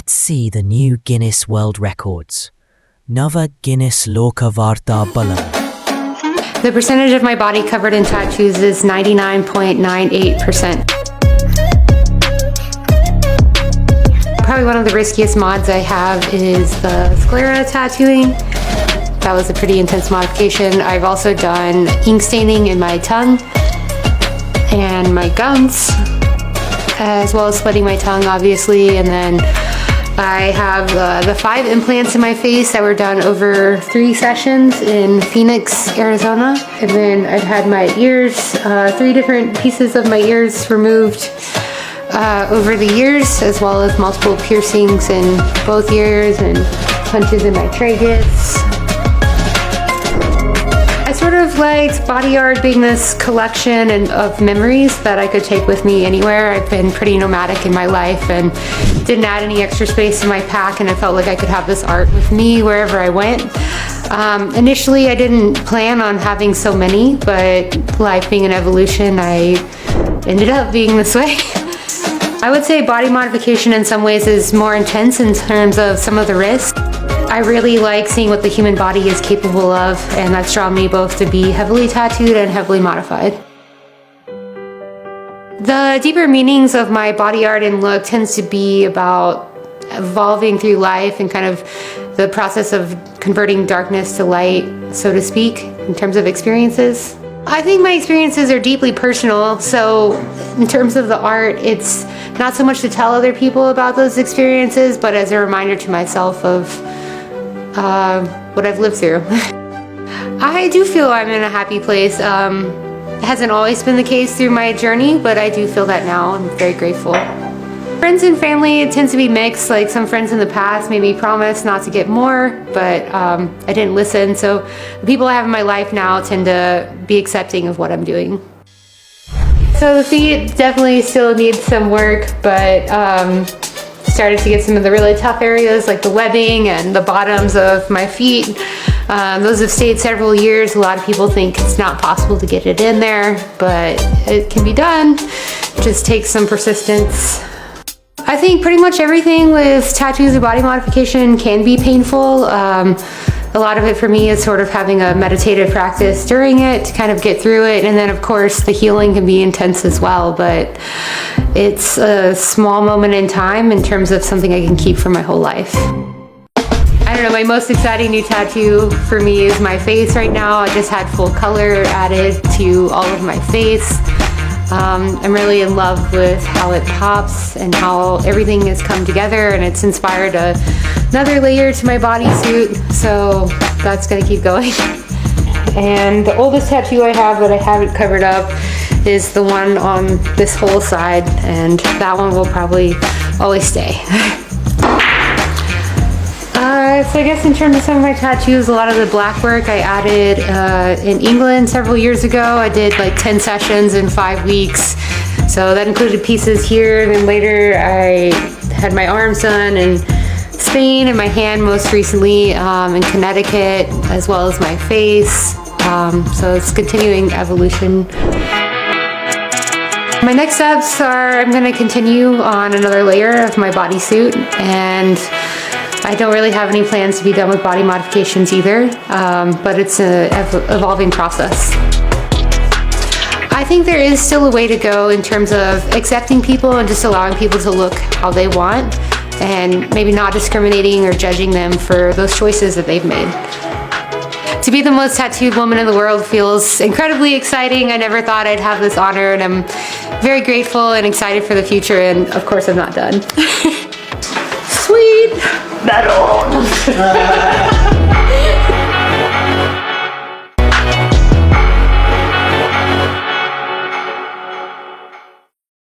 Let's see the new Guinness World Records. Nava Guinness Loka Varta Balam. The percentage of my body covered in tattoos is 99.98%. Probably one of the riskiest mods I have is the sclera tattooing. That was a pretty intense modification. I've also done ink staining in my tongue and my gums, as well as splitting my tongue, obviously. And then I have the 5 implants in my face that were done over 3 sessions in Phoenix, Arizona. And then I've had my ears, 3 different pieces of my ears removed over the years, as well as multiple piercings in both ears and punches in my tragus. I sort of liked body art being this collection of memories that I could take with me anywhere. I've been pretty nomadic in my life and didn't add any extra space in my pack, and I felt like I could have this art with me wherever I went. Initially, I didn't plan on having so many, but life being an evolution, I ended up being this way. I would say body modification in some ways is more intense in terms of some of the risks. I really like seeing what the human body is capable of, and that's drawn me both to be heavily tattooed and heavily modified. The deeper meanings of my body art and look tends to be about evolving through life and kind of the process of converting darkness to light, so to speak, in terms of experiences. I think my experiences are deeply personal, so in terms of the art, it's not so much to tell other people about those experiences, but as a reminder to myself of what I've lived through. I do feel I'm in a happy place. It hasn't always been the case through my journey, but I do feel that now. I'm very grateful. Friends and family, it tends to be mixed. Like some friends in the past made me promise not to get more, but I didn't listen. So the people I have in my life now tend to be accepting of what I'm doing. So the feet definitely still need some work, but started to get some of the really tough areas like the webbing and the bottoms of my feet. Those have stayed several years. A lot of people think it's not possible to get it in there, but it can be done. It just takes some persistence. I think pretty much everything with tattoos or body modification can be painful. A lot of it for me is sort of having a meditative practice during it to kind of get through it. And then of course the healing can be intense as well, but it's a small moment in time in terms of something I can keep for my whole life. I don't know, my most exciting new tattoo for me is my face right now. I just had full color added to all of my face. I'm really in love with how it pops and how everything has come together, and it's inspired another layer to my bodysuit, so that's gonna keep going. And the oldest tattoo I have that I haven't covered up is the one on this whole side, and that one will probably always stay. So I guess in terms of some of my tattoos, a lot of the black work I added in England several years ago. I did like 10 sessions in 5 weeks. So that included pieces here, and then later I had my arms done in Spain and my hand most recently in Connecticut, as well as my face. So it's continuing evolution. My next steps are I'm going to continue on another layer of my bodysuit, and I don't really have any plans to be done with body modifications either, but it's an evolving process. I think there is still a way to go in terms of accepting people and just allowing people to look how they want, and maybe not discriminating or judging them for those choices that they've made. To be the most tattooed woman in the world feels incredibly exciting. I never thought I'd have this honor, and I'm very grateful and excited for the future, and of course I'm not done. Sweet metal!